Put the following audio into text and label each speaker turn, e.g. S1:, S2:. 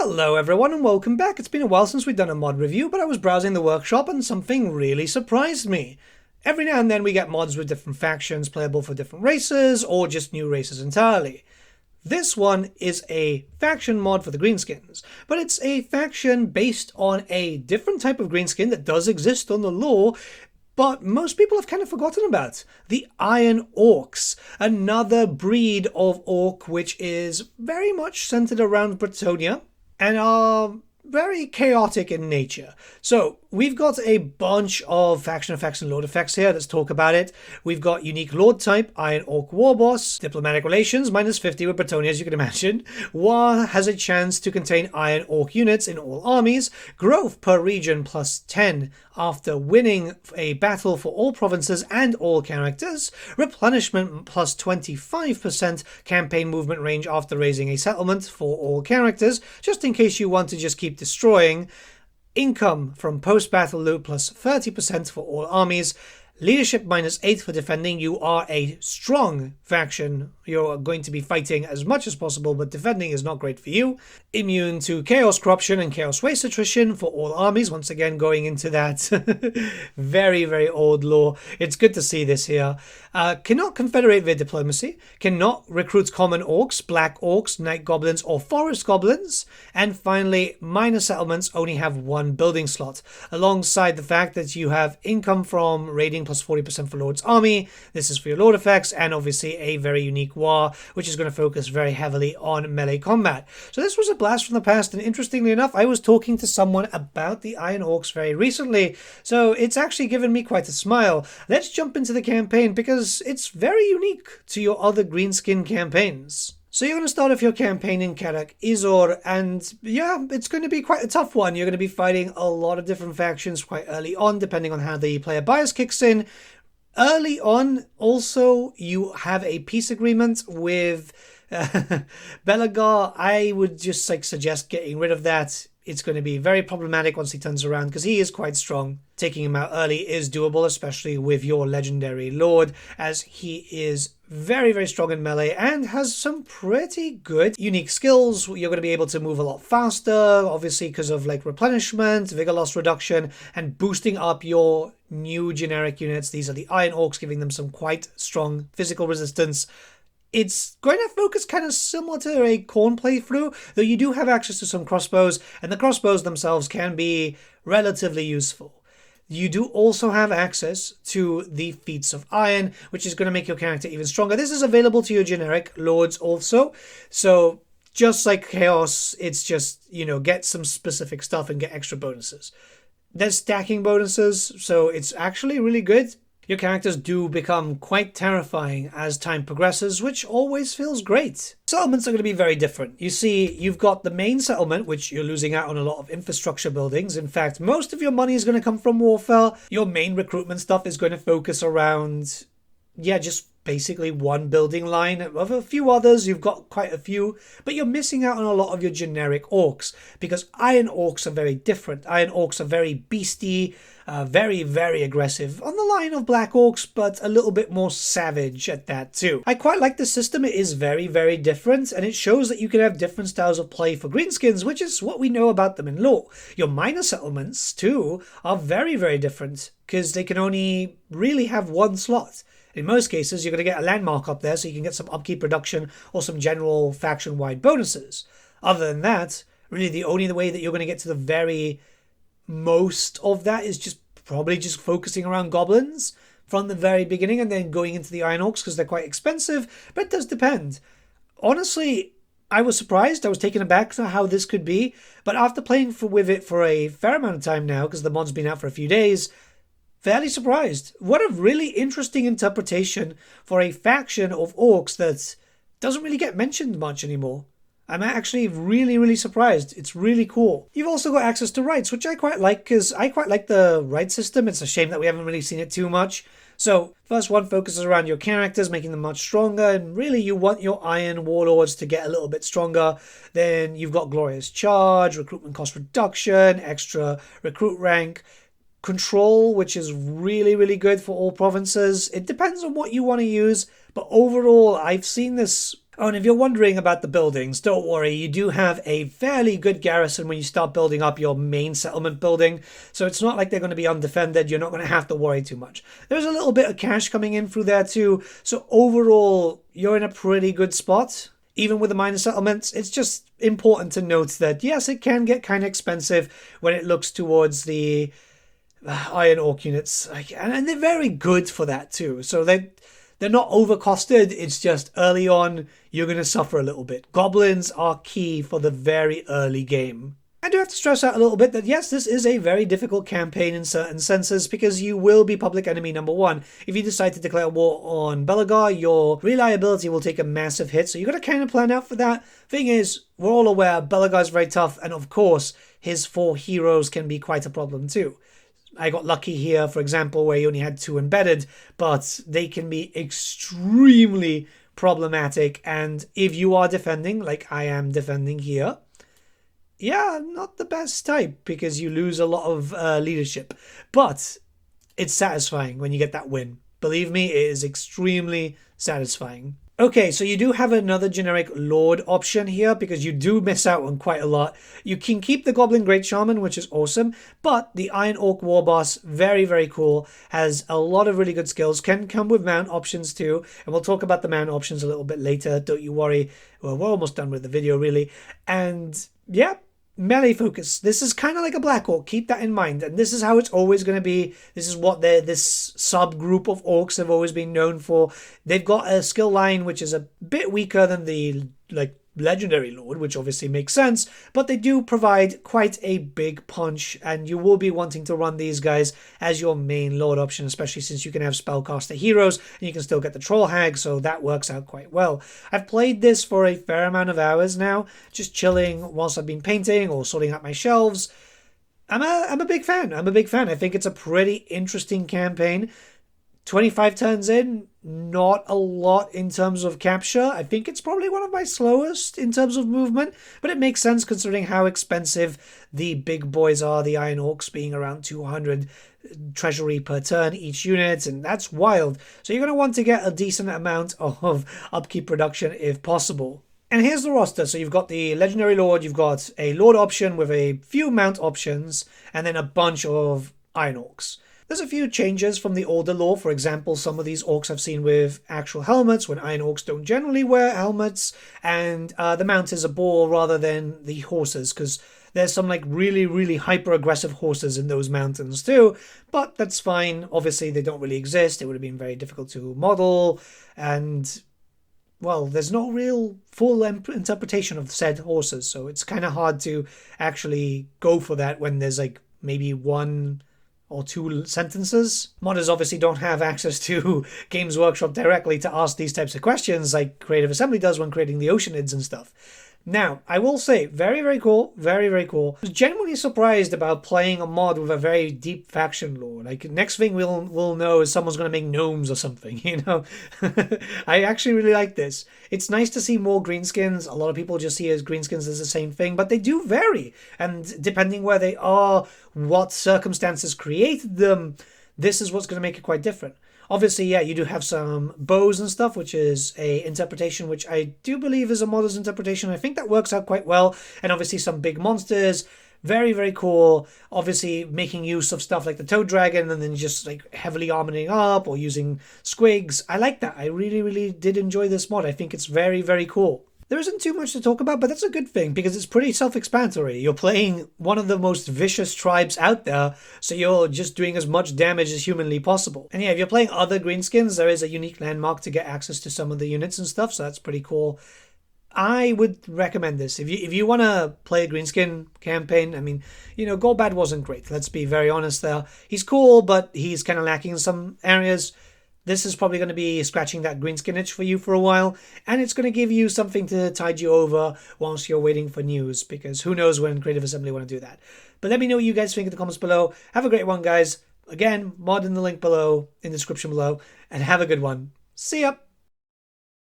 S1: Hello everyone and welcome back. It's been a while since we've done a mod review, but I was browsing the workshop and something really surprised me. Every now and then we get mods with different factions playable for different races, or just new races entirely. This one is a faction mod for the greenskins, but it's a faction based on a different type of greenskin that does exist on the lore, but most people have kind of forgotten about. The Iron Orcs, another breed of orc which is very much centered around BRETONNIA and are very chaotic in nature. So we've got a bunch of faction effects and lord effects here. Let's talk about it. We've got unique lord type, Iron Orc Warboss, diplomatic relations, -50 with BRETONNIA, as you can imagine. War has a chance to contain Iron Orc units in all armies. Growth per region +10 after winning a battle for all provinces and all characters. Replenishment +25% campaign movement range after raising a settlement for all characters, just in case you want to just keep destroying. Income from post-battle loot +30% for all armies. Leadership -8 for defending. You are a strong faction. You're going to be fighting as much as possible, but defending is not great for you. Immune to chaos corruption and chaos waste attrition for all armies. Once again, going into that very, very old lore. It's good to see this here. Cannot confederate via diplomacy. Cannot recruit common orcs, black orcs, night goblins, or forest goblins. And finally, minor settlements only have one building slot. Alongside the fact that you have income from raiding +40% for Lord's army. This is for your Lord effects, and obviously a very unique war, which is going to focus very heavily on melee combat. So this was a blast from the past, and interestingly enough, I was talking to someone about the Iron Orcs very recently, so it's actually given me quite a smile. Let's jump into the campaign, because it's very unique to your other greenskin campaigns. So you're going to start off your campaign in Karak Izor, and yeah, it's going to be quite a tough one. You're going to be fighting a lot of different factions quite early on, depending on how the player bias kicks in. Early on, also, you have a peace agreement with Belagar. I would just suggest getting rid of that. It's going to be very problematic once he turns around, because he is quite strong. Taking him out early is doable, especially with your legendary lord, as he is very, very strong in melee and has some pretty good unique skills. You're going to be able to move a lot faster, obviously because of like replenishment, vigor loss reduction, and boosting up your new generic units. These are the Iron Orcs, giving them some quite strong physical resistance. It's going to focus kind of similar to a Khorne playthrough, though you do have access to some crossbows, and the crossbows themselves can be relatively useful. You do also have access to the Feats of Iron, which is going to make your character even stronger. This is available to your generic lords also, so just like Chaos, it's just, you know, get some specific stuff and get extra bonuses. There's stacking bonuses, so it's actually really good. Your characters do become quite terrifying as time progresses, which always feels great. Settlements are going to be very different. You see, you've got the main settlement, which you're losing out on a lot of infrastructure buildings. In fact, most of your money is going to come from warfare. Your main recruitment stuff is going to focus around, yeah, just basically one building line. Of a few others, you've got quite a few, but you're missing out on a lot of your generic orcs, because Iron Orcs are very different. Iron Orcs are very beastie, very, very aggressive, on the line of Black Orcs, but a little bit more savage at that too. I quite like the system. It is very, very different, and it shows that you can have different styles of play for greenskins, which is what we know about them in lore. Your minor settlements too are very, very different, because they can only really have one slot. In most cases, you're going to get a landmark up there so you can get some upkeep reduction or some general faction-wide bonuses. Other than that, really the only way that you're going to get to the very most of that is just probably just focusing around goblins from the very beginning and then going into the Iron Orcs, because they're quite expensive, but it does depend. Honestly, I was surprised. I was taken aback to how this could be, but after playing with it for a fair amount of time now, because the mod's been out for a few days, fairly surprised. What a really interesting interpretation for a faction of orcs that doesn't really get mentioned much anymore. I'm actually really, really surprised. It's really cool. You've also got access to rights, which I quite like, because I quite like the right system. It's a shame that we haven't really seen it too much. So, first one focuses around your characters, making them much stronger, and really you want your Iron Warlords to get a little bit stronger. Then you've got Glorious Charge, recruitment cost reduction, extra recruit rank, control, which is really, really good for all provinces. It depends on what you want to use, but overall, I've seen this Oh, and if you're wondering about the buildings, don't worry, you do have a fairly good garrison when you start building up your main settlement building, so it's not like they're going to be undefended, you're not going to have to worry too much. There's a little bit of cash coming in through there too, so overall, you're in a pretty good spot. Even with the minor settlements, it's just important to note that, yes, it can get kind of expensive when it looks towards the Iron Orc units, and they're very good for that too, so they're not overcosted, it's just early on, you're going to suffer a little bit. Goblins are key for the very early game. I do have to stress out a little bit that yes, this is a very difficult campaign in certain senses because you will be public enemy number one. If you decide to declare war on Belagar, your reliability will take a massive hit, so you got to kind of plan out for that. Thing is, we're all aware Belagar's very tough, and of course, his 4 heroes can be quite a problem too. I got lucky here, for example, where you only had 2 embedded, but they can be extremely problematic, and if you are defending, like I am defending here, yeah, not the best type, because you lose a lot of leadership, but it's satisfying when you get that win. Believe me, it is extremely satisfying. Okay, so you do have another generic Lord option here because you do miss out on quite a lot. You can keep the Goblin Great Shaman, which is awesome, but the Iron Orc War Boss, very, very cool, has a lot of really good skills, can come with mount options too, and we'll talk about the mount options a little bit later, don't you worry. Well, we're almost done with the video, really. And yeah, melee focus. This is kind of like a Black Orc, keep that in mind, and this is how it's always going to be. This is what this subgroup of orcs have always been known for. They've got a skill line which is a bit weaker than the legendary lord, which obviously makes sense, but they do provide quite a big punch, and you will be wanting to run these guys as your main lord option, especially since you can have spellcaster heroes and you can still get the troll hag, so that works out quite well. I've played this for a fair amount of hours now, just chilling whilst I've been painting or sorting out my shelves. I'm a big fan. I think it's a pretty interesting campaign. 25 turns in, not a lot in terms of capture. I think it's probably one of my slowest in terms of movement, but it makes sense considering how expensive the big boys are, the Iron Orcs being around 200 treasury per turn each unit, and that's wild. So you're going to want to get a decent amount of upkeep production if possible. And here's the roster. So you've got the Legendary Lord, you've got a Lord option with a few mount options, and then a bunch of Iron Orcs. There's a few changes from the older lore. For example, some of these orcs I've seen with actual helmets when Iron Orcs don't generally wear helmets, and the mount is a boar rather than the horses, because there's some really, really hyper-aggressive horses in those mountains too, but that's fine. Obviously, they don't really exist. It would have been very difficult to model, and well, there's no real full interpretation of said horses, so it's kind of hard to actually go for that when there's maybe 1 or 2 sentences. Modders obviously don't have access to Games Workshop directly to ask these types of questions like Creative Assembly does when creating the Oceanids and stuff. Now, I will say, very, very cool. Very, very cool. I was genuinely surprised about playing a mod with a very deep faction lore. Next thing we'll know is someone's going to make gnomes or something, you know? I actually really like this. It's nice to see more greenskins. A lot of people just see as greenskins as the same thing, but they do vary. And depending where they are, what circumstances created them, this is what's going to make it quite different. Obviously, yeah, you do have some bows and stuff, which is a interpretation which I do believe is a modder's interpretation. I think that works out quite well. And obviously some big monsters. Very, very cool. Obviously making use of stuff like the Toad Dragon and then just heavily armoring up or using squigs. I like that. I really, really did enjoy this mod. I think it's very, very cool. There isn't too much to talk about, but that's a good thing because it's pretty self-explanatory. You're playing one of the most vicious tribes out there, so you're just doing as much damage as humanly possible. And yeah, if you're playing other greenskins, there is a unique landmark to get access to some of the units and stuff, so that's pretty cool. I would recommend this. If you want to play a greenskin campaign, I mean, Golbad wasn't great. Let's be very honest there. He's cool, but he's kind of lacking in some areas. This is probably going to be scratching that greenskin itch for you for a while, and it's going to give you something to tide you over whilst you're waiting for news, because who knows when Creative Assembly want to do that. But let me know what you guys think in the comments below. Have a great one, guys. Again, mod in the link below, in the description below, and have a good one. See ya!